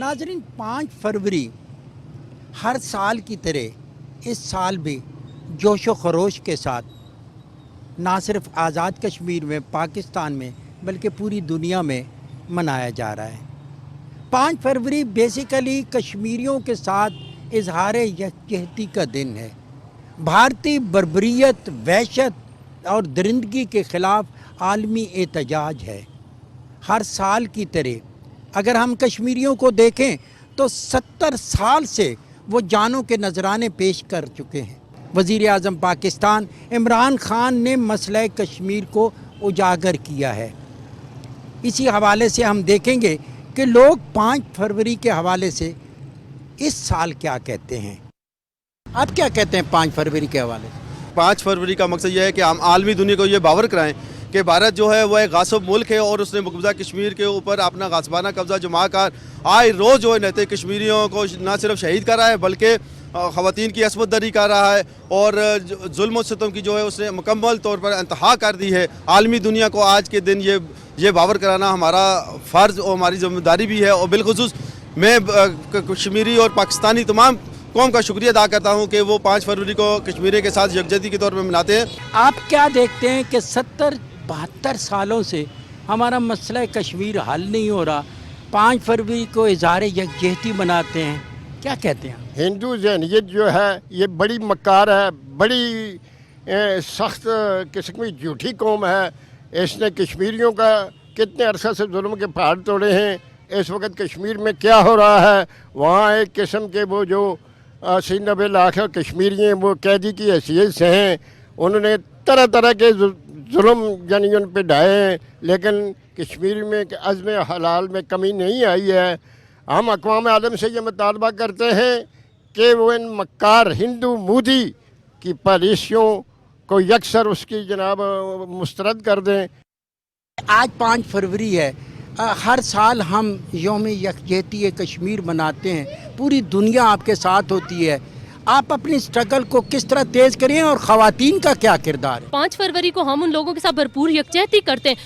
नाज़रीन 5 फरवरी हर साल की तरह इस साल भी जोश व खरोश के साथ ना सिर्फ आज़ाद कश्मीर में, पाकिस्तान में, बल्कि पूरी दुनिया में मनाया जा रहा है। 5 फरवरी बेसिकली कश्मीरियों के साथ इजहार यकजहती का दिन है। भारतीय बर्बरियत, वहशत और दरिंदगी के ख़िलाफ़ आलमी एहतजाज है। हर साल की तरह अगर हम कश्मीरियों को देखें तो 70 साल से वो जानों के नजराने पेश कर चुके हैं। वज़ीर आज़म पाकिस्तान इमरान खान ने मसला कश्मीर को उजागर किया है। इसी हवाले से हम देखेंगे कि लोग 5 फरवरी के हवाले से इस साल क्या कहते हैं। आप क्या कहते हैं 5 फरवरी के हवाले से? 5 फरवरी का मकसद ये है कि हम आलमी दुनिया को ये बावर कराएं कि भारत जो है वो एक गासिब मुल्क है और उसने मकबूजा कश्मीर के ऊपर अपना गासिबाना कब्जा जमा कर आए रोज़ जो है नहते कश्मीरियों को न सिर्फ शहीद कर रहा है बल्कि ख़वातीन की असमत दरी कर रहा है और जुल्म सितम की जो है उसने मुकम्मल तौर पर इंतहा कर दी है। आलमी दुनिया को आज के दिन ये बावर कराना हमारा फ़र्ज़ और हमारी ज़िम्मेदारी भी है और बिलख़ुसूस मैं कश्मीरी और पाकिस्तानी तमाम कौम का शुक्रिया अदा करता हूँ कि वो 5 फरवरी को कश्मीरी के साथ यकजहती के तौर पर मनाते हैं। आप क्या देखते हैं कि 70-72 सालों से हमारा मसला कश्मीर हल नहीं हो रहा, 5 फरवरी को इज़हार यकजहती मनाते हैं, क्या कहते हैं? हिंदू ज़हनियत जो है ये बड़ी मक्कार है, बड़ी सख्त किस्म की झूठी कौम है। इसने कश्मीरियों का कितने अरसा से जुल्म के पहाड़ तोड़े हैं। इस वक्त कश्मीर में क्या हो रहा है, वहाँ एक किस्म के वो जो 80-90 लाख कश्मीरी हैं वो कैदी की हैसियत से हैं। उन्होंने तरह तरह के जुल्म यानी उन पर ढाए हैं, लेकिन कश्मीर में अज़्म हलाल में कमी नहीं आई है। हम अक़वाम आलम से ये मुतालबा करते हैं कि वो इन मक्कार हिंदू मोदी की पॉलिसियों को यकसर उसकी जनाब मुस्तरद कर दें। आज 5 फरवरी है, हर साल हम यौम यकजहती कश्मीर मनाते हैं, पूरी दुनिया आपके साथ होती है। आप अपनी स्ट्रगल को किस तरह तेज़ करें और ख़वातीन का क्या किरदार है? 5 फरवरी को हम उन लोगों के साथ भरपूर यकजहती करते हैं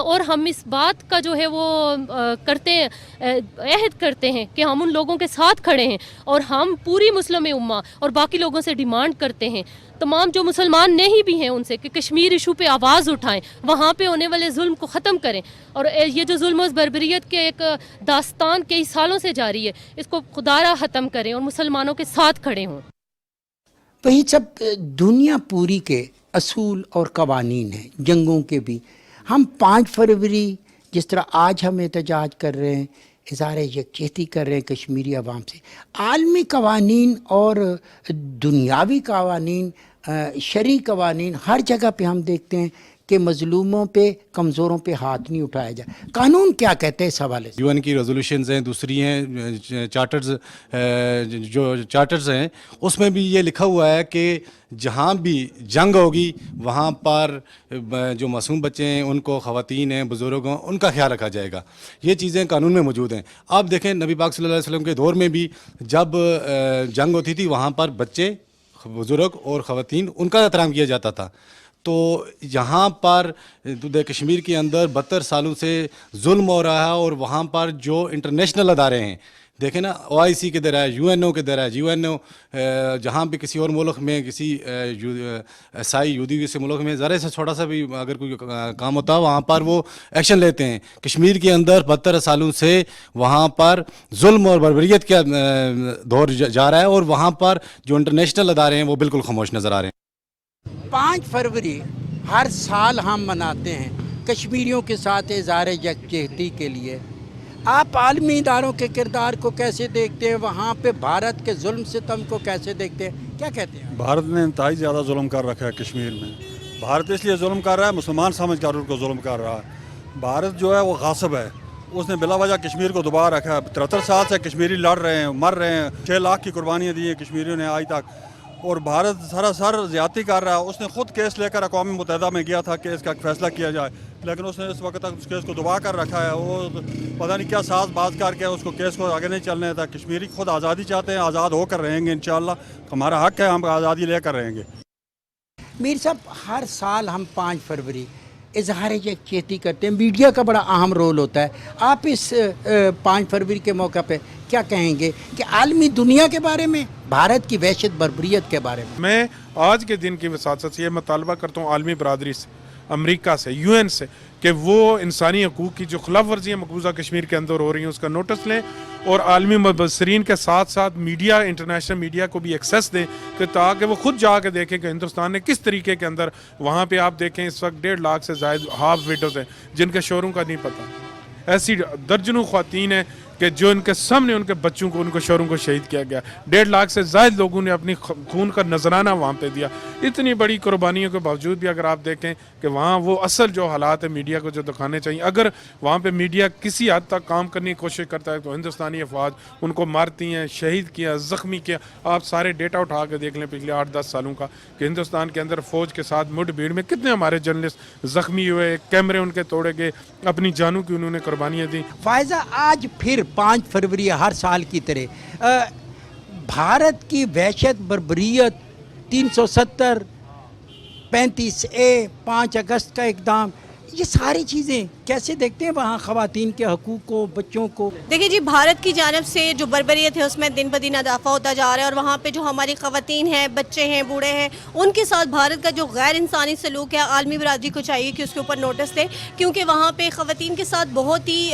और हम इस बात का जो है वो करते हैं, अहद करते हैं कि हम उन लोगों के साथ खड़े हैं और हम पूरी मुस्लिम उम्मा और बाकी लोगों से डिमांड करते हैं, तमाम जो मुसलमान नहीं भी हैं उनसे, कि कश्मीर इशू पे आवाज़ उठाएं, वहाँ पे होने वाले जुल्म को ख़त्म करें और ये जो जुल्म और बर्बरियत के एक दास्तान कई सालों से जारी है इसको खुदारा ख़त्म करें और मुसलमानों के साथ खड़े हों। वही सब दुनिया पूरी के असूल और कवानीन हैं, जंगों के भी। हम 5 फरवरी जिस तरह आज हम एहतजाज कर रहे हैं, इज़हार यकजहती कर रहे हैं कश्मीरी अवाम से, आलमी कवानीन और दुनियावी कवानीन, शरई कवानीन, हर जगह पे हम देखते हैं कि मज़लूमों पे, कमज़ोरों पे हाथ नहीं उठाया जाए। कानून क्या कहते हैं इस हवाले से? यूएन की रेजोल्यूशंस हैं, दूसरी हैं चार्टर्स, जो चार्टर्स हैं उसमें भी ये लिखा हुआ है कि जहाँ भी जंग होगी वहाँ पर जो मासूम बच्चे हैं, उनको, ख़वातीन हैं, बुज़ुर्ग हैं, उनका ख्याल रखा जाएगा। ये चीज़ें कानून में मौजूद हैं। आप देखें नबी पाक सल्लल्लाहु अलैहि वसल्लम के दौर में भी जब जंग होती थी वहाँ पर बच्चे, बुज़ुर्ग और ख़वातीन, उनका एहतराम किया जाता था। तो यहाँ पर कश्मीर के अंदर 72 सालों से जुल्म हो रहा है और वहाँ पर जो इंटरनेशनल अदारे हैं, देखें ना, OIC के दर है, UNO के दर है, UNO जहाँ भी किसी और मुल्क में, किसी ईसाई यहूदी किसी मुल्क में ज़रा सा छोटा सा भी अगर कोई काम होता है वहाँ पर वो एक्शन लेते हैं। कश्मीर के अंदर 72 सालों से वहाँ पर जुल्म और बर्बरियत का दौर जा रहा है और वहाँ पर जो इंटरनेशनल अदारे हैं वो बिल्कुल खामोश नज़र आ रहे हैं। 5 फरवरी हर साल हम मनाते हैं कश्मीरियों के साथ इज़हार यकजहती के लिए। आप आलमी इदारों के किरदार को कैसे देखते हैं, वहाँ पे भारत के जुल्म सितम को कैसे देखते हैं, क्या कहते हैं? भारत ने इंतहाई ज़्यादा जुल्म कर रखा है कश्मीर में। भारत इसलिए जुल्म कर रहा है, मुसलमान समझ कर उनको जुल्म कर रहा है। भारत जो है वो गासिब है, उसने बिला वजह कश्मीर को दबा रखा है। 73 साल से कश्मीरी लड़ रहे हैं, मर रहे हैं, 6 लाख की कुर्बानियाँ दी हैं कश्मीरियों ने आज तक, और भारत सरासर ज़्यादती कर रहा है। उसने खुद केस लेकर अक़वाम मुत्तहिदा में गया था कि इसका फैसला किया जाए, लेकिन उसने इस वक्त तक उस केस को दबा कर रखा है। वो पता नहीं क्या साज बाज करके उसको केस को आगे नहीं चलने देता। कश्मीरी खुद आज़ादी चाहते हैं, आज़ाद होकर रहेंगे इंशाअल्लाह, हमारा हक़ है, हम आज़ादी लेकर रहेंगे। मीर साहब, हर साल हम 5 फरवरी इजहार यकजहती करते हैं, मीडिया का बड़ा अहम रोल होता है। आप इस 5 फरवरी के मौका पे क्या कहेंगे कि आलमी दुनिया के बारे में, भारत की वहशत बर्बरियत के बारे में? मैं आज के दिन की वसात से ये मुतालबा करता हूँ आलमी बरदरी से, अमेरिका से, यूएन से, कि वो इंसानी हकूक़ की जो खिलाफ वर्जियाँ मकबूजा कश्मीर के अंदर हो रही हैं उसका नोटिस लें, और आलमी मुबसरीन के साथ साथ मीडिया, इंटरनेशनल मीडिया को भी एक्सेस दें कि ताकि वो खुद जाके देखें कि हिंदुस्तान ने किस तरीके के अंदर, वहाँ पे आप देखें इस वक्त 1.5 लाख से ज़ायद हाफ विडोज़ हैं जिनके शोरों का नहीं पता। ऐसी दर्जनों ख्वातीन हैं कि जो इनके सामने उनके बच्चों को, उनको शोरों को शहीद किया गया। 1.5 लाख से ज़ायद लोगों ने अपनी खून का नजराना वहाँ पे दिया। इतनी बड़ी कुर्बानियों के बावजूद भी अगर आप देखें कि वहाँ वो असल जो हालात है मीडिया को जो दिखाने चाहिए, अगर वहाँ पे मीडिया किसी हद तक काम करने की कोशिश करता है तो हिंदुस्तानी अफवाज उनको मारती हैं, शहीद किया, ज़ख्मी किया। आप सारे डेटा उठा के देख लें पिछले 8-10 सालों का कि हिंदुस्तान के अंदर फ़ौज के साथ मुठभेड़ में कितने हमारे जर्नलिस्ट ज़ख्मी हुए, कैमरे उनके तोड़े गए, अपनी जानों की उन्होंने कुर्बानियाँ दी। फ़ायज़ा, आज फिर 5 फरवरी हर साल की तरह भारत की वहशत बर्बरियत, 370, 35A, 5 अगस्त का इक़दाम, ये सारी चीज़ें कैसे देखते हैं वहाँ ख़वातीन के हकूक़ को, बच्चों को? देखिए जी, भारत की जानिब से जो बर्बरियत है उसमें दिन ब दिन इजाफा होता जा रहा है, और वहाँ पे जो हमारी ख़वातीन हैं, बच्चे हैं, बूढ़े हैं, उनके साथ भारत का जो गैर इंसानी सलूक है, आलमी बरादरी को चाहिए कि उसके ऊपर नोटिस दे, क्योंकि वहाँ पे ख़वातीन के साथ बहुत ही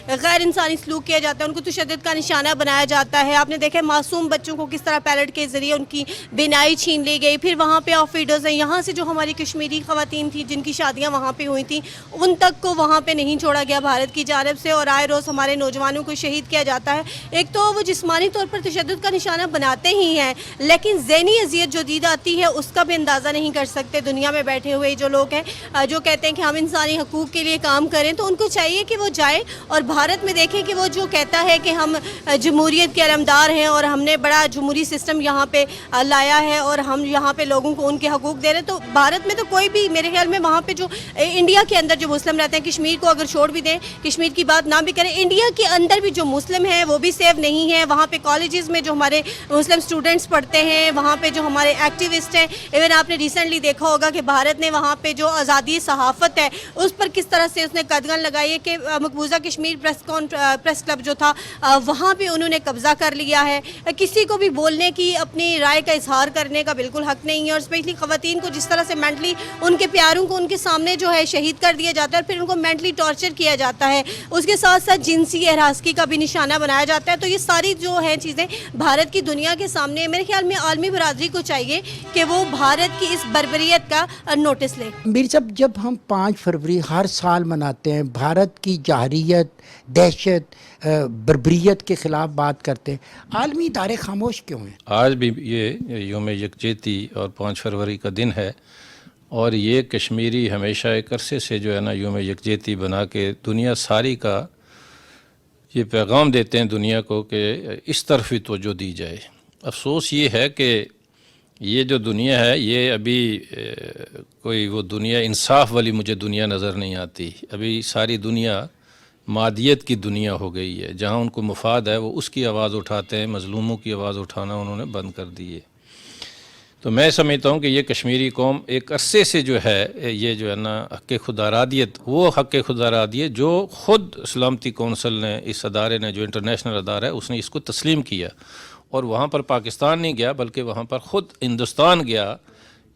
गैर इंसानी सलूक किया जाता है, उनको तशद्दुद का निशाना बनाया जाता है। आपने देखा मासूम बच्चों को किस तरह पैलेट के ज़रिए उनकी बिनाई छीन ली गई। फिर वहाँ पर ऑफ वीडर्स हैं, यहाँ से जो हमारी कश्मीरी ख़वातीन थी जिनकी शादियाँ वहाँ पर हुई थी, उन तक को वहाँ पे नहीं छोड़ा गया भारत की जानिब से, और आए रोज़ हमारे नौजवानों को शहीद किया जाता है। एक तो वो जिस्मानी तौर पर तशद्दुद का निशाना बनाते ही हैं, लेकिन ज़हनी अज़ियत जो दी जाती है उसका भी अंदाज़ा नहीं कर सकते। दुनिया में बैठे हुए जो लोग हैं जो कहते हैं कि हम इंसानी हकूक़ के लिए काम करें, तो उनको चाहिए कि वो जाए और भारत में देखें कि वो जो कहता है कि हम जमहूरियत के अलमदार हैं और हमने बड़ा जमहूरी सिस्टम यहाँ पे लाया है और हम यहाँ पे लोगों को उनके हकूक़ दे रहे हैं। तो भारत में तो कोई भी, मेरे ख्याल में वहाँ पे जो इंडिया के अंदर जो मुस्लिम रहते हैं, कश्मीर को अगर छोड़ भी दें, कश्मीर की बात ना भी करें, इंडिया के अंदर भी जो मुस्लिम हैं वो भी सेफ नहीं है। वहाँ पे कॉलेजेस में जो हमारे मुस्लिम स्टूडेंट्स पढ़ते हैं, वहाँ पे जो हमारे एक्टिविस्ट हैं, इवन आपने रिसेंटली देखा होगा कि भारत ने वहाँ पे जो आज़ादी सहाफ़त है उस पर किस तरह से उसने कदगन लगाई है कि मकबूजा कश्मीर प्रेस क्लब जो था वहाँ पे उन्होंने कब्ज़ा कर लिया है। किसी को भी बोलने की, अपनी राय का इजहार करने का बिल्कुल हक नहीं है, और स्पेशली ख़वातीन को जिस तरह से मेंटली उनके प्यारों को उनके सामने जो है शहीद कर दिया जाता है, फिर उनको मेंटली टॉर्चर किया जाता है, उसके साथ साथ जिनसी हरासगी का भी निशाना बनाया जाता है। तो ये सारी जो है चीज़ें भारत की दुनिया के सामने, मेरे ख्याल में आलमी बरादरी को चाहिए कि वो भारत की इस बर्बरियत का नोटिस ले। मीर साहब, जब हम 5 फरवरी हर साल मनाते हैं, भारत की जाहरियत, दहशत, बर्बरियत के ख़िलाफ़ बात करते हैं, आलमी इदारे खामोश क्यों हैं? आज भी ये यौम यकजहती और 5 फरवरी का दिन है, और ये कश्मीरी हमेशा एक अरसे से जो है ना यौम यकजहती बना के दुनिया सारी का ये पैगाम देते हैं दुनिया को कि इस तरफ ही तवज्जो दी जाए। अफसोस ये है कि ये जो दुनिया है ये अभी कोई वो दुनिया इंसाफ वाली मुझे दुनिया नज़र नहीं आती। अभी सारी दुनिया मादियत की दुनिया हो गई है, जहाँ उनको मुफाद है वो उसकी आवाज़ उठाते हैं, मज़लूमों की आवाज़ उठाना उन्होंने बंद कर दी है। तो मैं समझता हूँ कि ये कश्मीरी कौम एक अरसे से जो है ये जो है ना हक़ खुदारादियत, वो हक़ खुदारादियत जो ख़ुद सलामती कौंसल ने, इस अदारे ने, जो इंटरनेशनल अदारा है, उसने इसको तस्लीम किया, और वहाँ पर पाकिस्तान नहीं गया बल्कि वहाँ पर ख़ुद हिंदुस्तान गया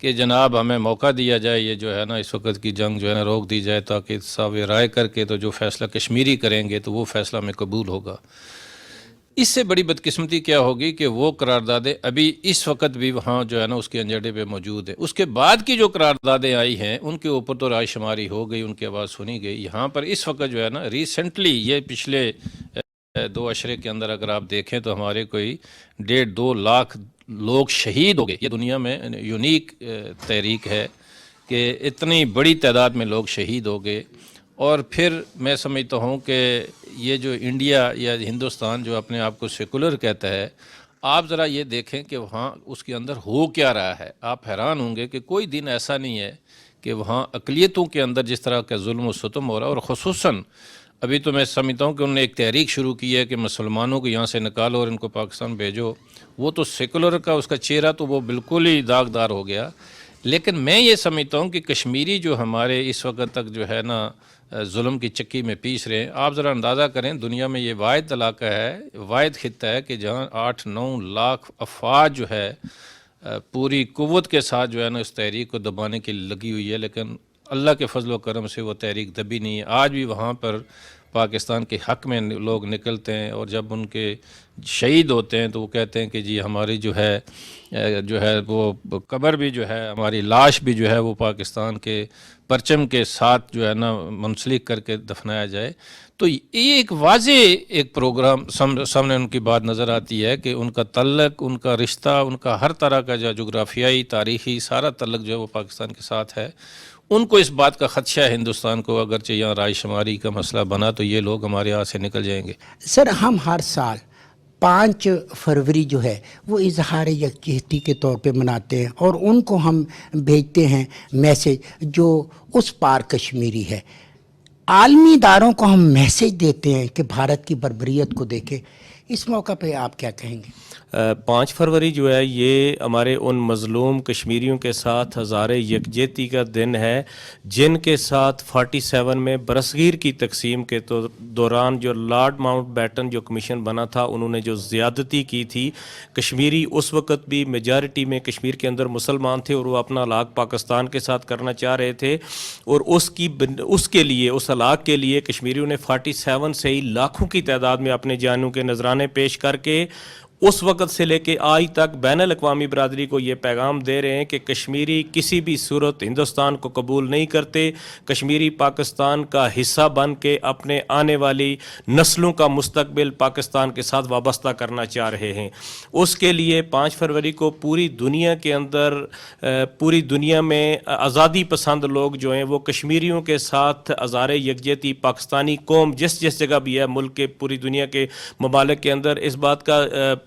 कि जनाब हमें मौका दिया जाए, ये जो है ना इस वक्त की जंग जो है ना रोक दी जाए, ताकि सब राय करके तो जो फ़ैसला कश्मीरी करेंगे तो वो फ़ैसला में कबूल होगा। इससे बड़ी बदकिस्मती क्या होगी कि वो करारदादें अभी इस वक्त भी वहाँ जो है ना उसके अंजड़े पे मौजूद है। उसके बाद की जो करारदादें आई हैं उनके ऊपर तो राय शुमारी हो गई, उनकी आवाज़ सुनी गई। यहाँ पर इस वक्त जो है ना रिसेंटली ये पिछले 2 अशरे के अंदर अगर आप देखें तो हमारे कोई 1.5-2 लाख लोग शहीद हो गए। ये दुनिया में यूनिक तहरीक है कि इतनी बड़ी तादाद में लोग शहीद हो गए। और फिर मैं समझता हूँ कि ये जो इंडिया या हिंदुस्तान जो अपने आप को सेकुलर कहता है, आप ज़रा ये देखें कि वहाँ उसके अंदर हो क्या रहा है। आप हैरान होंगे कि कोई दिन ऐसा नहीं है कि वहाँ अक़लियतों के अंदर जिस तरह का जुल्म व सितम हो रहा है। और ख़ुसूसन अभी तो मैं समझता हूँ कि उन्होंने एक तहरीक शुरू की है कि मुसलमानों को यहाँ से निकालो और इनको पाकिस्तान भेजो। वो तो सेकुलर का उसका चेहरा तो वो बिल्कुल ही दागदार हो गया, لیکن میں یہ سمجھتا ہوں کہ کشمیری جو ہمارے اس وقت تک جو ہے نا ظلم کی چکی میں پیس رہے ہیں. آپ ذرا اندازہ کریں دنیا میں یہ واحد علاقہ ہے, واحد خطہ ہے کہ جہاں 8-9 لاکھ افواج جو ہے پوری قوت کے ساتھ جو ہے نا اس تحریک کو دبانے کے لیے لگی ہوئی ہے, لیکن اللہ کے فضل و کرم سے وہ تحریک دبی نہیں ہے. آج بھی وہاں پر پاکستان کے حق میں لوگ نکلتے ہیں, اور جب ان کے شہید ہوتے ہیں تو وہ کہتے ہیں کہ جی ہماری جو ہے وہ قبر بھی جو ہے, ہماری لاش بھی جو ہے وہ پاکستان کے پرچم کے ساتھ جو ہے نا منسلک کر کے دفنایا جائے. تو یہ ایک واضح ایک پروگرام سامنے ان کی بات نظر آتی ہے کہ ان کا تعلق, ان کا رشتہ, ان کا ہر طرح کا جو جغرافیائی تاریخی سارا تعلق جو ہے وہ پاکستان کے ساتھ ہے. ان کو اس بات کا خدشہ ہے ہندوستان کو, اگرچہ یہاں رائے شماری کا مسئلہ بنا تو یہ لوگ ہمارے یہاں سے نکل جائیں گے. سر ہم ہر سال 5 فروری جو ہے وہ اظہار یکجہتی کے طور پہ مناتے ہیں, اور ان کو ہم بھیجتے ہیں میسیج جو اس پار کشمیری ہے. عالمی اداروں کو ہم میسیج دیتے ہیں کہ بھارت کی بربریت کو دیکھیں. اس موقع پہ آپ کیا کہیں گے؟ 5 فروری جو ہے یہ ہمارے ان مظلوم کشمیریوں کے ساتھ ہزار یکجہتی کا دن ہے جن کے ساتھ 47 میں برصغیر کی تقسیم کے دوران جو لارڈ ماؤنٹ بیٹن جو کمیشن بنا تھا انہوں نے جو زیادتی کی تھی. کشمیری اس وقت بھی میجارٹی میں کشمیر کے اندر مسلمان تھے اور وہ اپنا ہلاک پاکستان کے ساتھ کرنا چاہ رہے تھے, اور اس کے لیے اس ہلاک کے لیے کشمیریوں نے 47 سے ہی لاکھوں کی تعداد میں اپنے جانوں کے نذرانے پیش کر کے اس وقت سے لے کے آج تک بین الاقوامی برادری کو یہ پیغام دے رہے ہیں کہ کشمیری کسی بھی صورت ہندوستان کو قبول نہیں کرتے. کشمیری پاکستان کا حصہ بن کے اپنے آنے والی نسلوں کا مستقبل پاکستان کے ساتھ وابستہ کرنا چاہ رہے ہیں. اس کے لیے 5 فروری کو پوری دنیا کے اندر پوری دنیا میں آزادی پسند لوگ جو ہیں وہ کشمیریوں کے ساتھ ہزار یکجہتی پاکستانی قوم جس جگہ بھی ہے ملک کے پوری دنیا کے ممالک کے اندر اس بات کا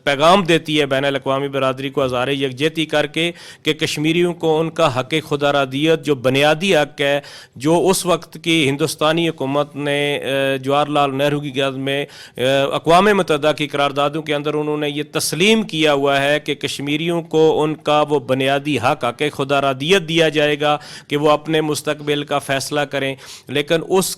پیغام دیتی ہے بین الاقوامی برادری کو ہزار یکجہتی کر کے کہ کشمیریوں کو ان کا حق خودارادیت جو بنیادی حق ہے جو اس وقت کی ہندوستانی حکومت نے جواہر لال نہرو کی قیادت میں اقوام متحدہ کی قراردادوں کے اندر انہوں نے یہ تسلیم کیا ہوا ہے کہ کشمیریوں کو ان کا وہ بنیادی حق خودارادیت دیا جائے گا کہ وہ اپنے مستقبل کا فیصلہ کریں. لیکن اس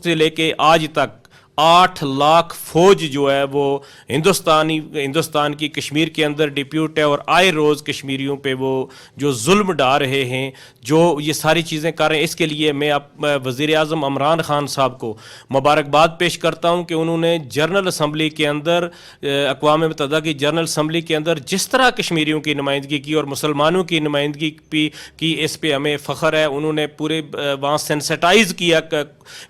سے لے کے آج تک 8 لاکھ فوج جو ہے وہ ہندوستان کی کشمیر کے اندر ڈپیوٹ ہے, اور آئے روز کشمیریوں پہ وہ جو ظلم ڈھا رہے ہیں, جو یہ ساری چیزیں کر رہے ہیں. اس کے لیے میں وزیر اعظم عمران خان صاحب کو مبارکباد پیش کرتا ہوں کہ انہوں نے جنرل اسمبلی کے اندر اقوام متحدہ کی جنرل اسمبلی کے اندر جس طرح کشمیریوں کی نمائندگی کی اور مسلمانوں کی نمائندگی کی, اس پہ ہمیں فخر ہے. انہوں نے پورے وہاں سینسٹائز کیا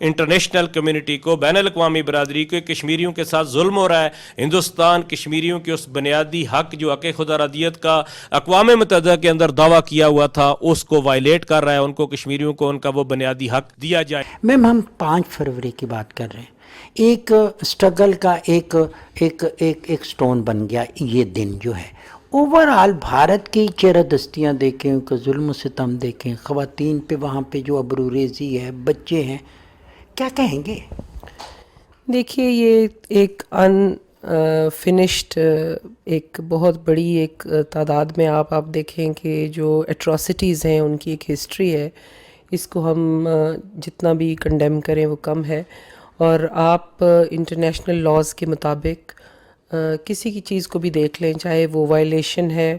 انٹرنیشنل کمیونٹی کو, بین الاقوامی برادری کے کشمیریوں کے ساتھ ظلم ہو رہا ہے. ہندوستان کشمیریوں کے اس بنیادی حق جو حق خودارادیت کا اقوام متحدہ کے اندر دعویٰ کیا ہوا تھا اس کو وائلیٹ کر رہا ہے. ان کو کشمیریوں کو ان کا وہ بنیادی حق دیا جائے. میم ہم 5 فروری کی بات کر رہے ہیں, ایک سٹرگل کا ایک سٹون بن گیا یہ دن جو ہے. اوورآل بھارت کی چہرہ دستیاں دیکھیں, ان کا ظلم و ستم دیکھیں, خواتین پہ وہاں پہ جو ابروریزی ہے, بچے ہیں, کیا کہیں گے؟ دیکھیے یہ ایک فنشڈ ایک بہت بڑی ایک تعداد میں آپ دیکھیں کہ جو ایٹراسٹیز ہیں ان کی ایک ہسٹری ہے. اس کو ہم جتنا بھی کنڈیم کریں وہ کم ہے. اور آپ انٹرنیشنل لاز کے مطابق کسی کی چیز کو بھی دیکھ لیں, چاہے وہ وائلیشن ہے,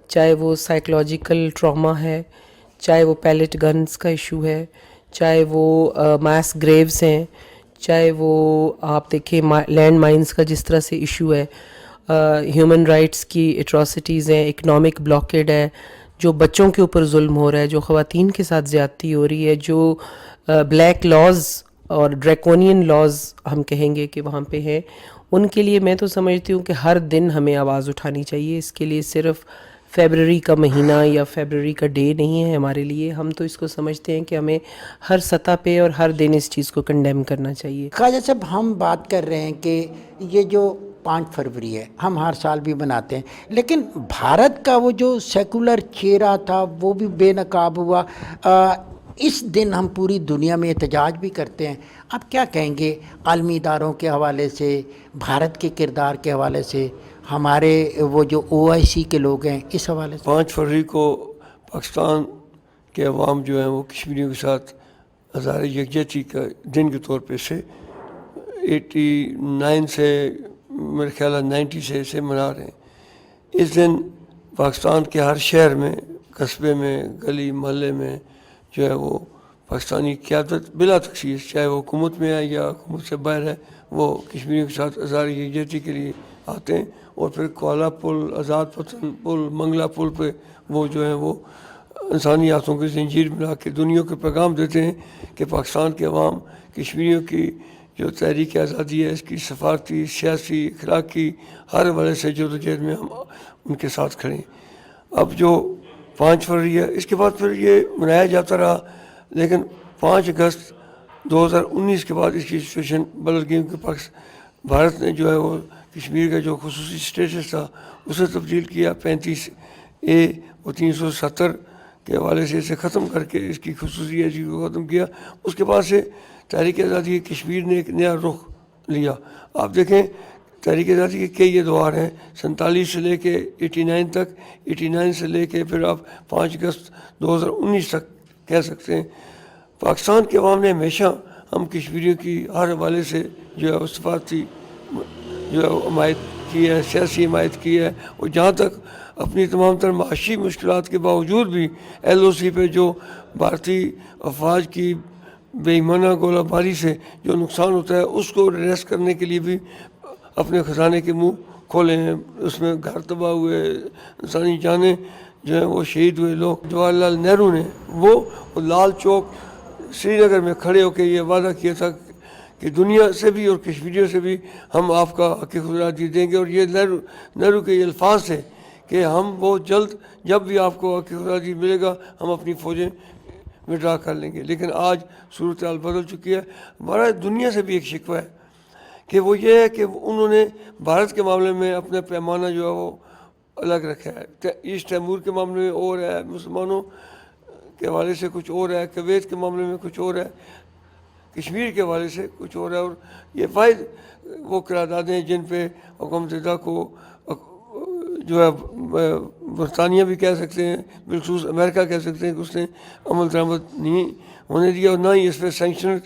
چاہے وہ سائیکلوجیکل ٹراما ہے, چاہے وہ پیلٹ گنز کا ایشو ہے, چاہے وہ میس گریوز ہیں, چاہے وہ آپ دیکھیں لینڈ مائنز کا جس طرح سے ایشو ہے, ہیومن رائٹس کی ایٹراسٹیز ہیں, اکنامک بلاکیڈ ہے, جو بچوں کے اوپر ظلم ہو رہا ہے, جو خواتین کے ساتھ زیادتی ہو رہی ہے, جو بلیک لاز اور ڈریکونین لاز ہم کہیں گے کہ وہاں پہ ہیں, ان کے لیے میں تو سمجھتی ہوں کہ ہر دن ہمیں آواز اٹھانی چاہیے. اس کے لیے صرف فیبرری کا مہینہ یا فیبرری کا ڈے نہیں ہے ہمارے لیے. ہم تو اس کو سمجھتے ہیں کہ ہمیں ہر سطح پہ اور ہر دن اس چیز کو کنڈیم کرنا چاہیے. خواجہ صاحب ہم بات کر رہے ہیں کہ یہ جو 5 فروری ہے ہم ہر سال بھی مناتے ہیں, لیکن بھارت کا وہ جو سیکولر چہرہ تھا وہ بھی بے نقاب ہوا. اس دن ہم پوری دنیا میں احتجاج بھی کرتے ہیں. آپ کیا کہیں گے عالمی اداروں کے حوالے سے, بھارت کے کردار کے حوالے سے, ہمارے وہ جو OIC کے لوگ ہیں اس حوالے سے؟ 5 فروری کو پاکستان کے عوام جو ہیں وہ کشمیریوں کے ساتھ ہزار یکجہتی کا دن کے طور پہ سے 89 سے میرے خیال ہے 90 سے اسے منا رہے ہیں. اس دن پاکستان کے ہر شہر میں، قصبے میں، گلی محلے میں جو ہے وہ پاکستانی قیادت بلا تخصیص، چاہے وہ حکومت میں ہے یا حکومت سے باہر ہے، وہ کشمیریوں کے ساتھ ہزار یکجہتی کے لیے آتے ہیں. اور پھر کوالہ پل، آزاد پتن پل، منگلا پل پہ وہ جو ہے وہ انسانی ہاتھوں کی زنجیر بنا کے دنیا کو پیغام دیتے ہیں کہ پاکستان کے عوام کشمیریوں کی جو تحریک آزادی ہے، اس کی سفارتی، سیاسی، اخلاقی ہر حوالے سے جدوجہد میں ہم ان کے ساتھ کھڑے ہیں. اب جو 5 فروری ہے، اس کے بعد پھر یہ منایا جاتا رہا، لیکن 5 اگست 2019 کے بعد اس کی سچویشن بدل گئی کیونکہ بھارت نے جو ہے وہ کشمیر کا جو خصوصی اسٹیٹس تھا اسے تبدیل کیا. 35A وہ 370 کے حوالے سے اسے ختم کر کے اس کی خصوصی ایجی کو ختم کیا. اس کے بعد سے تحریک آزادی کشمیر نے ایک نیا رخ لیا. آپ دیکھیں تحریک آزادی کے کئی ادوار ہیں، 47 سے لے کے 89 تک، 89 سے لے کے پھر آپ 5 اگست 2019 تک کہہ سکتے ہیں. پاکستان کے عوام نے ہمیشہ ہم کشمیریوں کی ہر حوالے سے جو ہے سفارتی جو ہے حمایت کی ہے، سیاسی حمایت کی ہے. اور جہاں تک اپنی تمام تر معاشی مشکلات کے باوجود بھی LOC پہ جو بھارتی افواج کی بے ایمانہ گولہ باری سے جو نقصان ہوتا ہے اس کو ریس کرنے کے لیے بھی اپنے خزانے کے منہ کھولے ہیں. اس میں گھر تباہ ہوئے، انسانی جانیں جو ہیں وہ شہید ہوئے لوگ. جواہر لال نہرو نے وہ لال چوک سری نگر میں کھڑے ہو کے یہ وعدہ کیا تھا کہ دنیا سے بھی اور کشمیریوں سے بھی ہم آپ کا حق خودارادی دیں گے. اور یہ نہرو کے یہ الفاظ تھے کہ ہم بہت جلد جب بھی آپ کو حق خودارادی ملے گا ہم اپنی فوجیں وڈرا کر لیں گے. لیکن آج صورتحال بدل چکی ہے. ہمارا دنیا سے بھی ایک شکوہ ہے کہ وہ یہ ہے کہ انہوں نے بھارت کے معاملے میں اپنا پیمانہ جو ہے وہ الگ رکھا ہے. ایسٹ تیمور کے معاملے میں اور ہے، مسلمانوں کے حوالے سے کچھ اور ہے، کویت کے معاملے میں کچھ اور ہے، کشمیر کے حوالے سے کچھ اور ہے. اور یہ واحد وہ قراردادیں ہیں جن پہ اقوام متحدہ کو جو ہے برطانیہ بھی کہہ سکتے ہیں، بالخصوص امریکہ کہہ سکتے ہیں کہ اس نے عمل درآمد نہیں ہونے دیا اور نہ ہی اس پہ سینکشن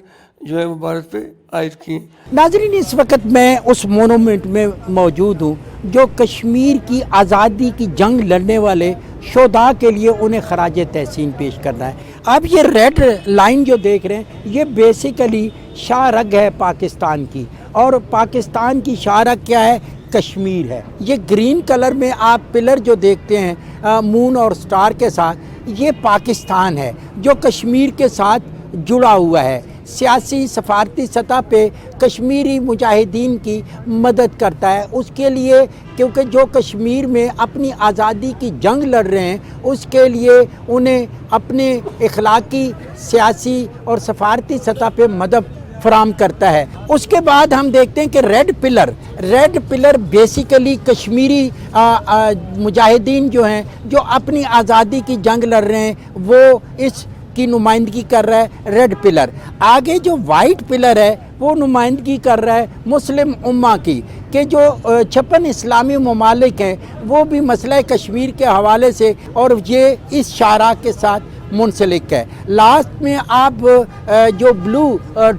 جو ہے وہ بھارت پہ عائد کی. ناظرین اس وقت میں اس مونومنٹ میں موجود ہوں جو کشمیر کی آزادی کی جنگ لڑنے والے شہداء کے لیے انہیں خراج تحسین پیش کرنا ہے. اب یہ ریڈ لائن جو دیکھ رہے ہیں یہ بیسیکلی شاہ رگ ہے پاکستان کی، اور پاکستان کی شاہ رگ کیا ہے؟ کشمیر ہے. یہ گرین کلر میں آپ پلر جو دیکھتے ہیں مون اور سٹار کے ساتھ، یہ پاکستان ہے جو کشمیر کے ساتھ جڑا ہوا ہے. سیاسی سفارتی سطح پہ کشمیری مجاہدین کی مدد کرتا ہے اس کے لیے، کیونکہ جو کشمیر میں اپنی آزادی کی جنگ لڑ رہے ہیں اس کے لیے انہیں اپنے اخلاقی، سیاسی اور سفارتی سطح پہ مدد فراہم کرتا ہے. اس کے بعد ہم دیکھتے ہیں کہ ریڈ پلر بیسیکلی کشمیری مجاہدین جو ہیں جو اپنی آزادی کی جنگ لڑ رہے ہیں وہ اس کی نمائندگی کر رہا ہے ریڈ پلر. آگے جو وائٹ پلر ہے وہ نمائندگی کر رہا ہے مسلم امہ کی، کہ جو 56 اسلامی ممالک ہیں وہ بھی مسئلہ کشمیر کے حوالے سے اور یہ اس شاہراہ کے ساتھ منسلک ہے. لاسٹ میں آپ جو بلو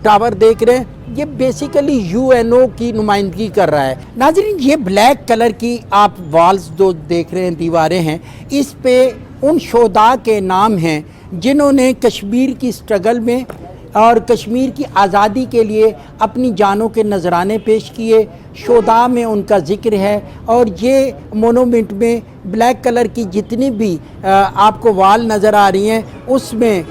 ٹاور دیکھ رہے ہیں یہ بیسیکلی UNO کی نمائندگی کر رہا ہے. ناظرین یہ بلیک کلر کی آپ والز جو دیکھ رہے ہیں، دیواریں ہیں، اس پہ ان شہداء کے نام ہیں جنہوں نے کشمیر کی سٹرگل میں اور کشمیر کی آزادی کے لیے اپنی جانوں کے نذرانے پیش کیے. شہداء میں ان کا ذکر ہے، اور یہ مونومنٹ میں بلیک کلر کی جتنی بھی آپ کو وال نظر آ رہی ہیں اس میں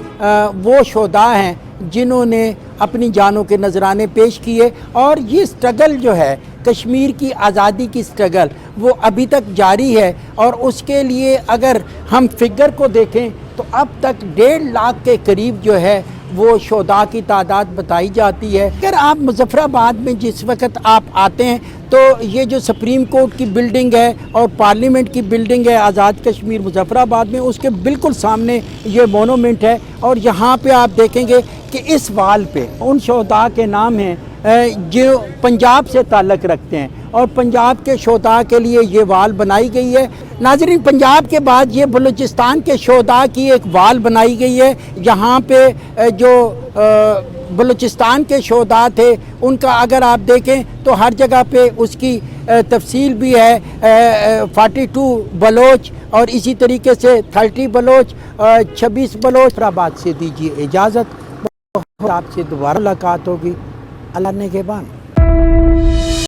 وہ شہداء ہیں جنہوں نے اپنی جانوں کے نذرانے پیش کیے. اور یہ سٹرگل جو ہے کشمیر کی آزادی کی سٹرگل وہ ابھی تک جاری ہے، اور اس کے لیے اگر ہم فگر کو دیکھیں تو اب تک 1.5 لاکھ کے قریب جو ہے وہ شہداء کی تعداد بتائی جاتی ہے. اگر آپ مظفر آباد میں جس وقت آپ آتے ہیں تو یہ جو سپریم کورٹ کی بلڈنگ ہے اور پارلیمنٹ کی بلڈنگ ہے آزاد کشمیر مظفر آباد میں، اس کے بالکل سامنے یہ مونومنٹ ہے. اور یہاں پہ آپ دیکھیں گے کہ اس وال پہ ان شہداء کے نام ہیں جو پنجاب سے تعلق رکھتے ہیں، اور پنجاب کے شہداء کے لیے یہ وال بنائی گئی ہے. ناظرین، پنجاب کے بعد یہ بلوچستان کے شہداء کی ایک وال بنائی گئی ہے. یہاں پہ جو بلوچستان کے شہداء تھے ان کا اگر آپ دیکھیں تو ہر جگہ پہ اس کی تفصیل بھی ہے. 42 بلوچ اور اسی طریقے سے 30 بلوچ، 26 بلوچ. آباد سے دیجیے اجازت، آپ سے دوبارہ ملاقات ہوگی. اللہ نگہبان.